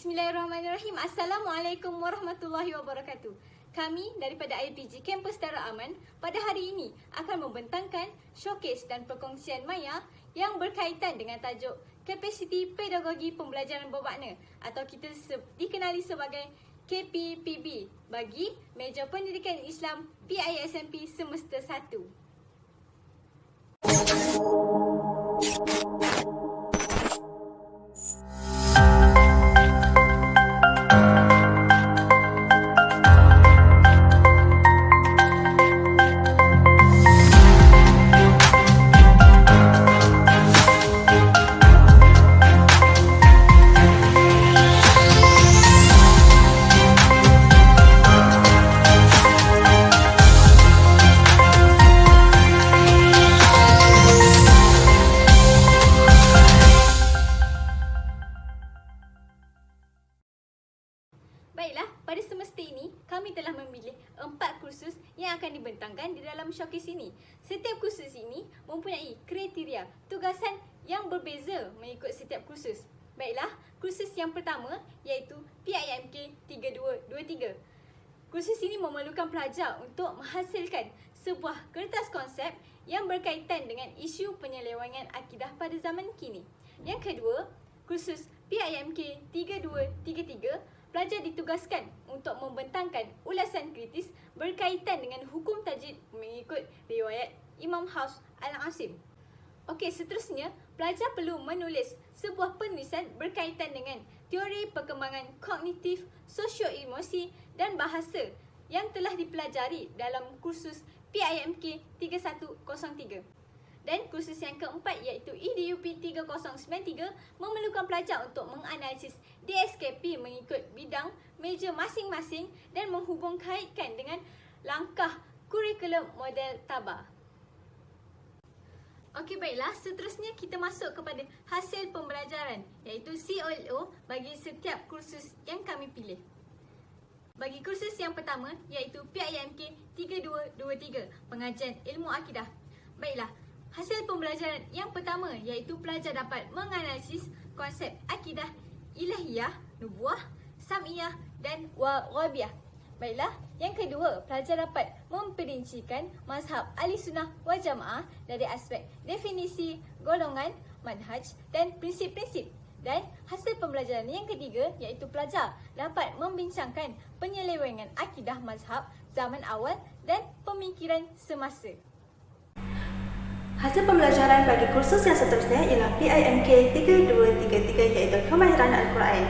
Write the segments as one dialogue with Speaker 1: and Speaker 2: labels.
Speaker 1: Bismillahirrahmanirrahim. Assalamualaikum warahmatullahi wabarakatuh. Kami daripada IPG Kampus Darul Aman pada hari ini akan membentangkan showcase dan perkongsian maya yang berkaitan dengan tajuk Kapasiti Pedagogi Pembelajaran Bermakna atau kita dikenali sebagai KPPB bagi Meja Pendidikan Islam PISMP Semester 1. Baiklah, pada semester ini kami telah memilih 4 kursus yang akan dibentangkan di dalam showcase ini. Setiap kursus ini mempunyai kriteria tugasan yang berbeza mengikut setiap kursus. Baiklah, kursus yang pertama iaitu PIMK 3223. Kursus ini memerlukan pelajar untuk menghasilkan sebuah kertas konsep yang berkaitan dengan isu penyelewengan akidah pada zaman kini. Yang kedua, kursus PIMK 3233, pelajar ditugaskan untuk membentangkan ulasan kritis berkaitan dengan hukum tajwid mengikut riwayat Imam Hafs Al-Asim. Okey, seterusnya, pelajar perlu menulis sebuah penulisan berkaitan dengan teori perkembangan kognitif, sosio-emosi dan bahasa yang telah dipelajari dalam kursus PIMK 3103. Dan kursus yang keempat iaitu EDUP 3093 memerlukan pelajar untuk menganalisis DSKP mengikut bidang meja masing-masing dan menghubung kaitkan dengan langkah kurikulum model tabah. Okey, baiklah, seterusnya kita masuk kepada hasil pembelajaran iaitu COLO bagi setiap kursus yang kami pilih. Bagi kursus yang pertama iaitu PIMK 3223, pengajian ilmu akidah. Baiklah, hasil pembelajaran yang pertama iaitu pelajar dapat menganalisis konsep akidah ilahiyah, nubuah, sam'iyah dan warabiah. Baiklah, yang kedua, pelajar dapat memperincikan mazhab ahli sunnah wal jamaah dari aspek definisi, golongan, manhaj dan prinsip-prinsip. Dan hasil pembelajaran yang ketiga iaitu pelajar dapat membincangkan penyelewengan akidah mazhab zaman awal dan pemikiran semasa.
Speaker 2: Hasil pembelajaran bagi kursus yang seterusnya ialah PIMK 3233 iaitu Kemahiran Al-Quran.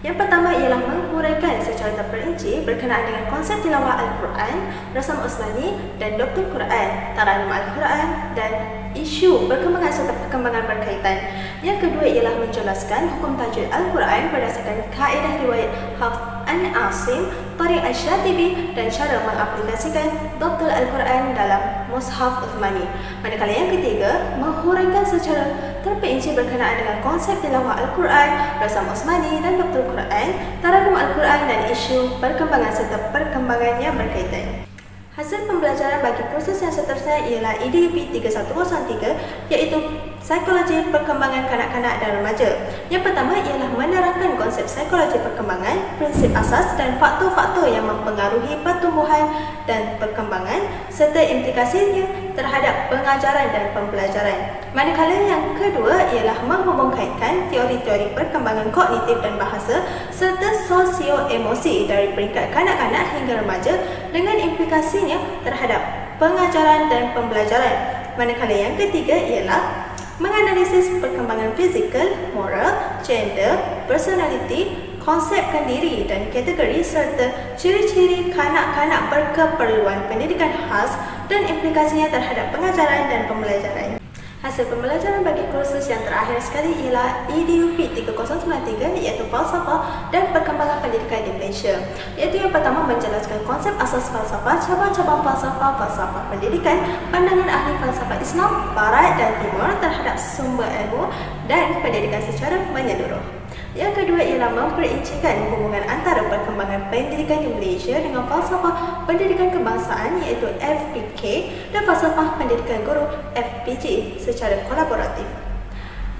Speaker 2: Yang pertama ialah menguraikan secara terperinci berkenaan dengan konsep tilawah Al-Quran, rasam Osmani dan Doktor Quran, Taranum Al-Quran dan isu perkembangan serta perkembangan berkaitan. Yang kedua ialah menjelaskan hukum tajwid Al-Quran berdasarkan kaedah riwayat Hafs An-Asim, Tariq Asy-Syatibi dan cara mengaplikasikan Doktor Al-Quran dalam Mushaf Uthmani. Manakala yang ketiga, menghuraikan secara terperinci berkenaan dengan konsep tilawah Al-Quran, rasam Osmani dan Doktor Quran, Taranum Al-Quran dan isu perkembangan serta perkembangan yang berkaitan. Hasil pembelajaran bagi kursus yang seterusnya ialah EDUP 3103 iaitu Psikologi Perkembangan Kanak-kanak dan Remaja. Yang pertama ialah menerangkan konsep psikologi perkembangan, prinsip asas dan faktor-faktor yang mempengaruhi pertumbuhan dan perkembangan serta implikasinya terhadap pengajaran dan pembelajaran. Manakala yang kedua ialah menghubungkaitkan teori-teori perkembangan kognitif dan bahasa serta sosio-emosi dari peringkat kanak-kanak hingga remaja dengan implikasinya terhadap pengajaran dan pembelajaran. Manakala yang ketiga ialah menganalisis perkembangan fizikal, moral, gender, personality, konsep kendiri dan kategori serta ciri-ciri kanak-kanak berkeperluan pendidikan khas dan implikasinya terhadap pengajaran dan pembelajaran. Hasil pembelajaran bagi kursus yang terakhir sekali ialah EDUP 3093 iaitu Falsafah dan Perkembangan Pendidikan di Malaysia. Iaitu yang pertama menjelaskan konsep asas falsafah, cabang-cabang falsafah, falsafah pendidikan, pandangan ahli falsafah Islam, Barat dan Timur terhadap sumber ilmu dan pendidikan secara menyeluruh. Yang kedua ialah memperincikan hubungan antara perkembangan pendidikan di Malaysia dengan falsafah pendidikan kebangsaan iaitu FPK dan falsafah pendidikan guru FPG secara kolaboratif.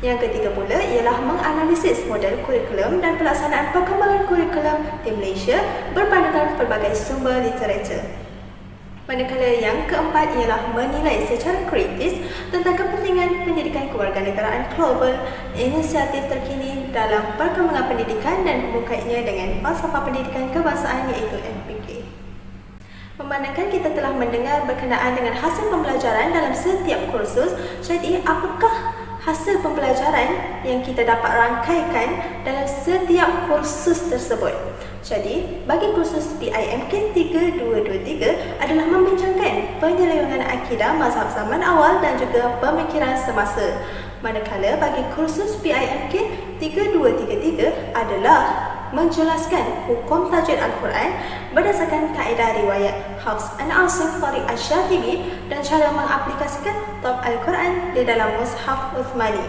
Speaker 2: Yang ketiga pula ialah menganalisis model kurikulum dan pelaksanaan perkembangan kurikulum di Malaysia berpandukan pelbagai sumber literatur. Manakala yang keempat ialah menilai secara kritis tentang kepentingan pendidikan kewarganegaraan global, inisiatif terkini dalam perkembangan pendidikan dan membukainnya dengan falsafah pendidikan kebangsaan iaitu MPK. Memandangkan kita telah mendengar berkenaan dengan hasil pembelajaran dalam setiap kursus, jadi apakah hasil pembelajaran yang kita dapat rangkaikan dalam setiap kursus tersebut? Jadi, bagi kursus PIMK 3223 adalah membincangkan penyelewengan akidah mazhab zaman awal dan juga pemikiran semasa. Manakala bagi kursus PIMK 3233 adalah menjelaskan hukum tajwid Al-Quran berdasarkan kaedah riwayat Hafs an Asim Tariq Asy-Syatibi dan cara mengaplikasikan tab Al-Quran di dalam Mushaf Uthmani.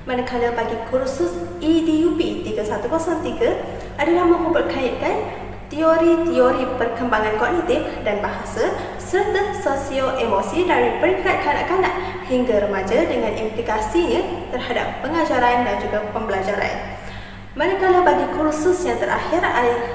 Speaker 2: Manakala bagi kursus EDUP 3103 adalah memperkaitkan teori-teori perkembangan kognitif dan bahasa serta sosio-emosi dari peringkat kanak-kanak hingga remaja dengan implikasinya terhadap pengajaran dan juga pembelajaran. Manakala bagi kursus yang terakhir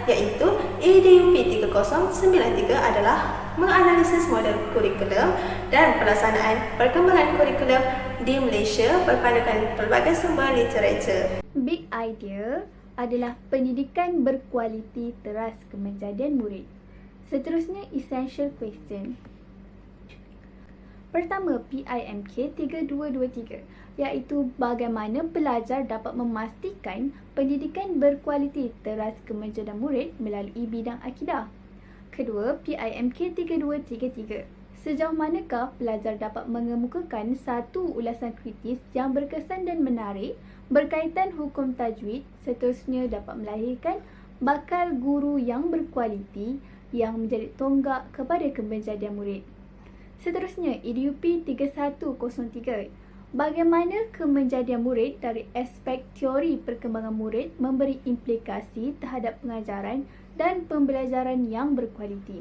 Speaker 2: iaitu EDUP 3093 adalah menganalisis model kurikulum dan pelaksanaan perkembangan kurikulum di Malaysia berpandukan pelbagai sumber literatur.
Speaker 1: Big idea adalah pendidikan berkualiti teras kemenjadian murid. Seterusnya, essential question. Pertama, PIMK 3223 iaitu bagaimana pelajar dapat memastikan pendidikan berkualiti teras kemenjadian murid melalui bidang akidah. Kedua, PIMK 3233. Sejauh manakah pelajar dapat mengemukakan satu ulasan kritis yang berkesan dan menarik berkaitan hukum tajwid, seterusnya dapat melahirkan bakal guru yang berkualiti yang menjadi tonggak kepada kemenjadian murid. Seterusnya, EDUP 3103. Bagaimana kemenjadian murid dari aspek teori perkembangan murid memberi implikasi terhadap pengajaran dan pembelajaran yang berkualiti.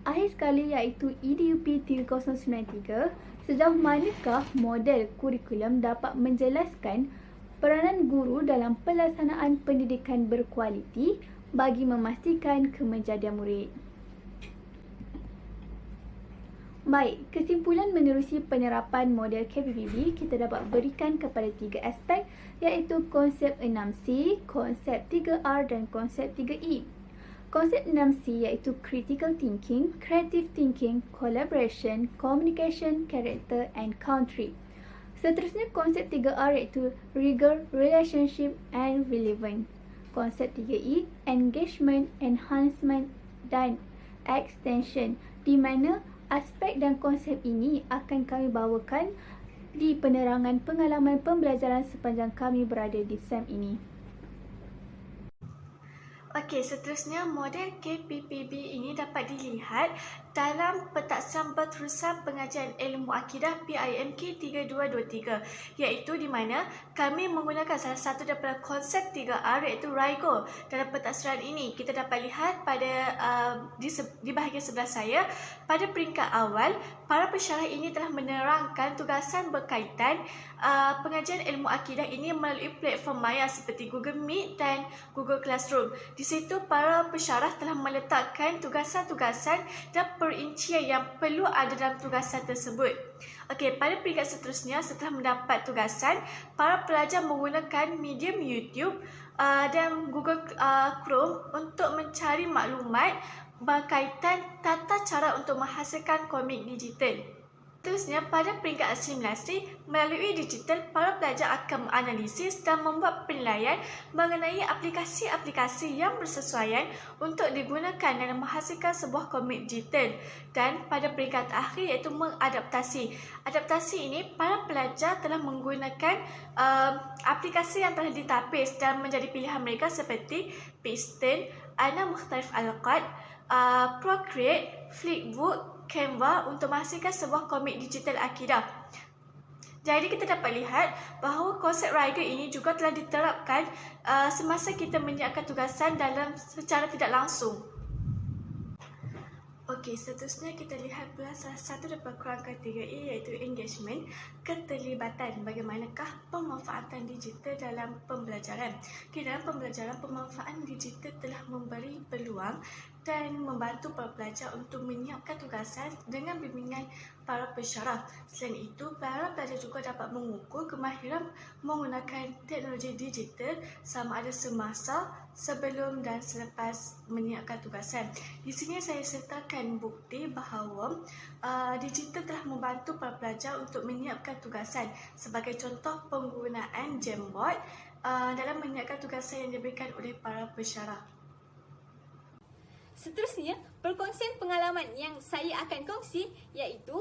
Speaker 1: Akhir sekali iaitu EDUP 3093, sejauh manakah model kurikulum dapat menjelaskan peranan guru dalam pelaksanaan pendidikan berkualiti bagi memastikan kemenjadian murid. Baik, kesimpulan menerusi penerapan model KPPB kita dapat berikan kepada 3 aspek iaitu konsep 6C, konsep 3R dan konsep 3E. Konsep 6C iaitu critical thinking, creative thinking, collaboration, communication, character and country. Seterusnya konsep 3R iaitu rigor, relationship and relevant. Konsep 3E, engagement, enhancement dan extension, di mana aspek dan konsep ini akan kami bawakan di penerangan pengalaman pembelajaran sepanjang kami berada di SEM ini.
Speaker 2: Okey, seterusnya model KPPB ini dapat dilihat dalam petaksaan berterusan pengajian ilmu akidah PIMK 3223 iaitu di mana kami menggunakan salah satu daripada konsep 3R iaitu RIGO. Dalam petaksaan ini kita dapat lihat pada di bahagian sebelah saya, pada peringkat awal para pensyarah ini telah menerangkan tugasan berkaitan pengajian ilmu akidah ini melalui platform maya seperti Google Meet dan Google Classroom. Di situ para pensyarah telah meletakkan tugasan-tugasan dan perincian yang perlu ada dalam tugasan tersebut. Okey, pada peringkat seterusnya setelah mendapat tugasan, para pelajar menggunakan medium YouTube dan Google Chrome untuk mencari maklumat berkaitan tata cara untuk menghasilkan komik digital. Seterusnya, pada peringkat asimilasi, melalui digital, para pelajar akan menganalisis dan membuat penilaian mengenai aplikasi-aplikasi yang bersesuaian untuk digunakan dalam menghasilkan sebuah komik digital. Dan pada peringkat akhir iaitu mengadaptasi. Adaptasi ini, para pelajar telah menggunakan aplikasi yang telah ditapis dan menjadi pilihan mereka seperti Pixton, Ana Mukhtarif Al-Qad, Procreate, Flipbook, Canva untuk menghasilkan sebuah komik digital akidah. Jadi kita dapat lihat bahawa konsep RIGO ini juga telah diterapkan semasa kita menyiapkan tugasan dalam secara tidak langsung. Okey, seterusnya kita lihat pula salah satu daripada kerangka 3E iaitu engagement. keterlibatan, bagaimanakah pemanfaatan digital dalam pembelajaran. Dalam pembelajaran, pemanfaatan digital telah memberi peluang dan membantu para pelajar untuk menyiapkan tugasan dengan bimbingan para pensyarah. Selain itu, para pelajar juga dapat mengukur kemahiran menggunakan teknologi digital sama ada semasa, sebelum dan selepas menyiapkan tugasan. Di sini saya sertakan bukti bahawa digital telah membantu para pelajar untuk menyiapkan tugasan. Sebagai contoh, penggunaan Jamboard dalam menyiapkan tugasan yang diberikan oleh para pensyarah.
Speaker 1: Seterusnya, perkongsian pengalaman yang saya akan kongsi iaitu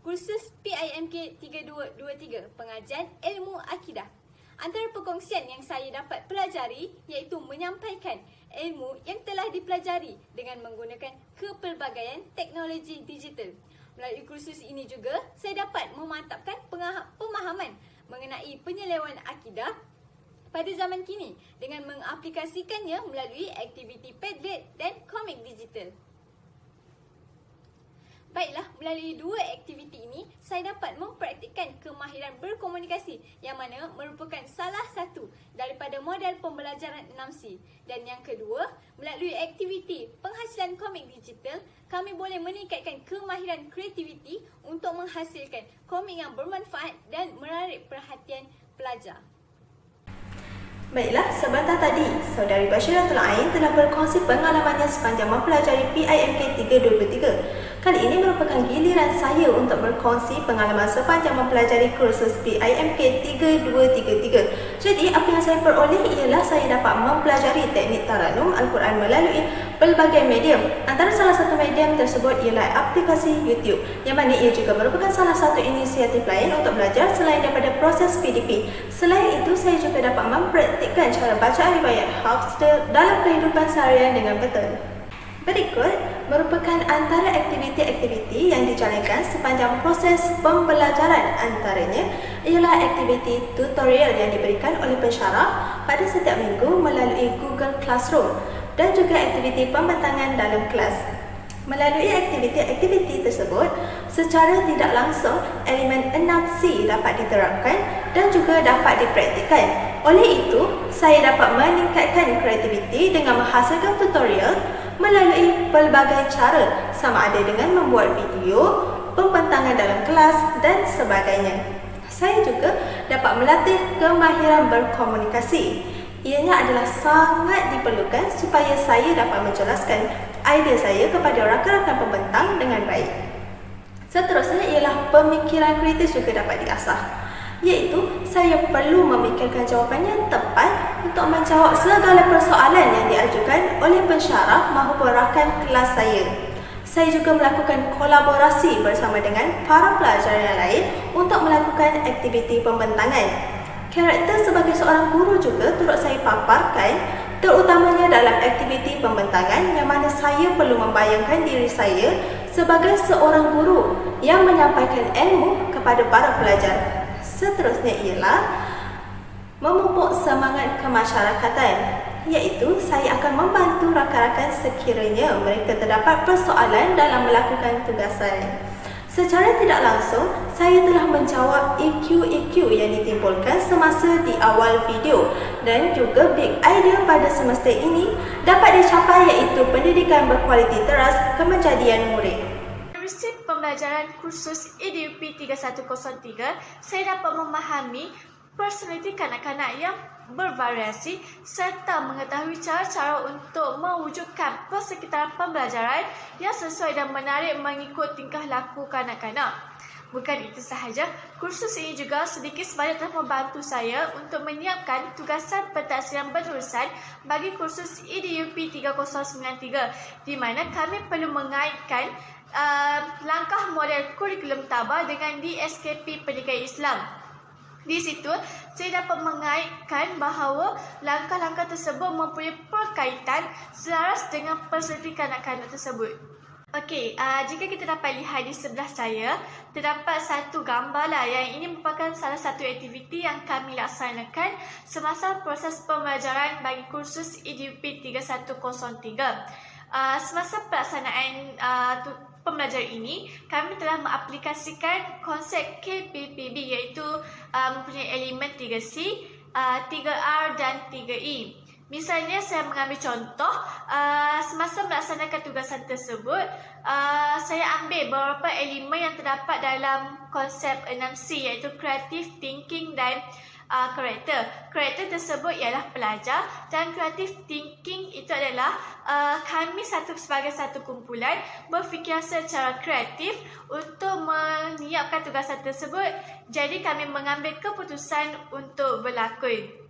Speaker 1: kursus PIMK 3223, pengajian ilmu akidah. Antara perkongsian yang saya dapat pelajari iaitu menyampaikan ilmu yang telah dipelajari dengan menggunakan kepelbagaian teknologi digital. Melalui kursus ini juga, saya dapat memantapkan pemahaman mengenai penyelewan akidah pada zaman kini dengan mengaplikasikannya melalui aktiviti Padlet dan komik digital. Baiklah, melalui dua aktiviti ini, saya dapat mempraktikkan kemahiran berkomunikasi yang mana merupakan salah satu daripada model pembelajaran 6C. Dan yang kedua, melalui aktiviti penghasilan komik digital, kami boleh meningkatkan kemahiran kreativiti untuk menghasilkan komik yang bermanfaat dan menarik perhatian pelajar.
Speaker 2: Baiklah, sebentar tadi, Saudari Bashiratul Ain telah berkongsi pengalamannya sepanjang mempelajari PIMK 3223. Kali ini merupakan giliran saya untuk berkongsi pengalaman sepanjang mempelajari kursus PIMK 3233. Jadi, apa yang saya peroleh ialah saya dapat mempelajari teknik taranum Al-Quran melalui pelbagai medium. Antara salah satu medium tersebut ialah aplikasi YouTube, yang mana ia juga merupakan salah satu inisiatif lain untuk belajar selain daripada proses PDP. Selain itu, saya juga dapat mempraktikkan cara baca riwayat Hafs dalam kehidupan seharian dengan betul. Berikut merupakan antara aktiviti-aktiviti yang dijalankan sepanjang proses pembelajaran. Antaranya ialah aktiviti tutorial yang diberikan oleh pensyarah pada setiap minggu melalui Google Classroom dan juga aktiviti pembentangan dalam kelas. Melalui aktiviti-aktiviti tersebut, secara tidak langsung elemen 6C dapat diterapkan dan juga dapat dipraktikkan. Oleh itu, saya dapat meningkatkan kreativiti dengan menghasilkan tutorial melalui pelbagai cara, sama ada dengan membuat video, pembentangan dalam kelas dan sebagainya. Saya juga dapat melatih kemahiran berkomunikasi. Ianya adalah sangat diperlukan supaya saya dapat menjelaskan idea saya kepada rakan-rakan pembentang dengan baik. Seterusnya ialah pemikiran kritis juga dapat diasah, iaitu saya perlu memikirkan jawapan yang tepat untuk menjawab segala persoalan yang diajukan oleh pensyarah maupun rakan kelas saya. Saya juga melakukan kolaborasi bersama dengan para pelajar yang lain untuk melakukan aktiviti pembentangan. Karakter sebagai seorang guru juga turut saya paparkan, terutamanya dalam aktiviti pembentangan yang mana saya perlu membayangkan diri saya sebagai seorang guru yang menyampaikan ilmu kepada para pelajar. Seterusnya ialah memupuk semangat kemasyarakatan, iaitu saya akan membantu rakan-rakan sekiranya mereka terdapat persoalan dalam melakukan tugasan. Secara tidak langsung, saya telah menjawab EQ yang ditimbulkan semasa di awal video dan juga big idea pada semester ini dapat dicapai iaitu pendidikan berkualiti teras kemenjadian murid.
Speaker 3: Menerusi pembelajaran kursus EDUP 3103, saya dapat memahami personaliti kanak-kanak yang bervariasi serta mengetahui cara-cara untuk mewujudkan persekitaran pembelajaran yang sesuai dan menarik mengikut tingkah laku kanak-kanak. Bukan itu sahaja, kursus ini juga sedikit sebanyak telah membantu saya untuk menyiapkan tugasan pentaksiran berurusan bagi kursus EDUP 3093, di mana kami perlu mengaitkan langkah model kurikulum tabah dengan DSKP Pendidikan Islam. Di situ, saya dapat mengaitkan bahawa langkah-langkah tersebut mempunyai perkaitan selaras dengan personaliti kanak-kanak tersebut. Okey, jika kita dapat lihat di sebelah saya, terdapat satu gambar yang ini merupakan salah satu aktiviti yang kami laksanakan semasa proses pembelajaran bagi kursus EDUP 3103. Semasa pelaksanaan pembelajaran ini, kami telah mengaplikasikan konsep KPPB iaitu mempunyai elemen 3C, 3R dan 3E. Misalnya saya mengambil contoh, semasa melaksanakan tugasan tersebut, saya ambil beberapa elemen yang terdapat dalam konsep 6C iaitu creative thinking dan karakter. Karakter tersebut ialah pelajar dan creative thinking itu adalah kami sebagai satu kumpulan berfikir secara kreatif untuk menyiapkan tugasan tersebut. Jadi kami mengambil keputusan untuk berlakon.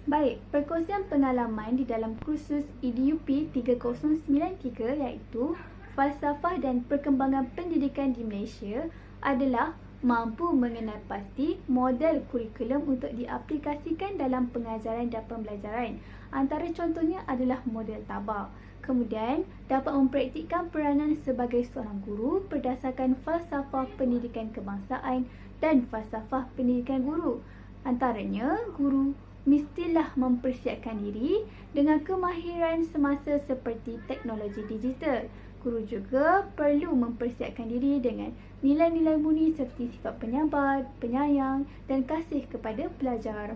Speaker 4: Baik, perkongsian pengalaman di dalam kursus EDUP 3093 iaitu Falsafah dan Perkembangan Pendidikan di Malaysia adalah mampu mengenal pasti model kurikulum untuk diaplikasikan dalam pengajaran dan pembelajaran. Antara contohnya adalah model tabak. Kemudian, dapat mempraktikkan peranan sebagai seorang guru berdasarkan falsafah pendidikan kebangsaan dan falsafah pendidikan guru. Antaranya, guru mestilah mempersiapkan diri dengan kemahiran semasa seperti teknologi digital. Guru juga perlu mempersiapkan diri dengan nilai-nilai murni seperti sifat penyabar, penyayang dan kasih kepada pelajar.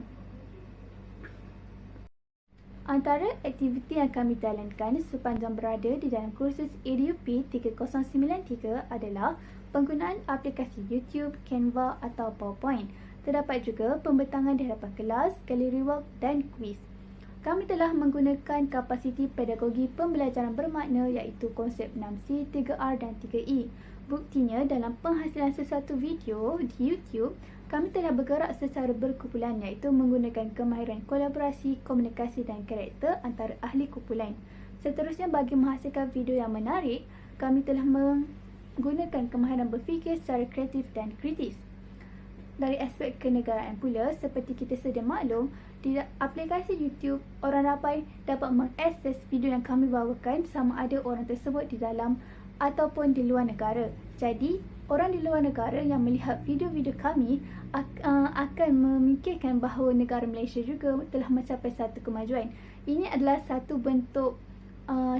Speaker 4: Antara aktiviti yang kami jalankan sepanjang berada di dalam kursus EDUP 3093 adalah penggunaan aplikasi YouTube, Canva atau PowerPoint. Terdapat juga pembentangan di hadapan kelas, galeri work dan kuis. Kami telah menggunakan kapasiti pedagogi pembelajaran bermakna iaitu konsep 6C, 3R dan 3E. Buktinya dalam penghasilan sesuatu video di YouTube, kami telah bergerak secara berkumpulan iaitu menggunakan kemahiran kolaborasi, komunikasi dan karakter antara ahli kumpulan. Seterusnya bagi menghasilkan video yang menarik, kami telah menggunakan kemahiran berfikir secara kreatif dan kritis. Dari aspek kenegaraan pula, seperti kita sedia maklum, di aplikasi YouTube, orang ramai dapat mengakses video yang kami bawakan sama ada orang tersebut di dalam ataupun di luar negara. Jadi, orang di luar negara yang melihat video-video kami akan memikirkan bahawa negara Malaysia juga telah mencapai satu kemajuan. Ini adalah satu bentuk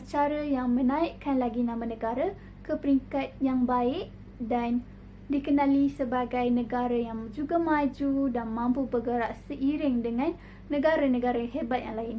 Speaker 4: cara yang menaikkan lagi nama negara ke peringkat yang baik dan dikenali sebagai negara yang juga maju dan mampu bergerak seiring dengan negara-negara hebat yang lain.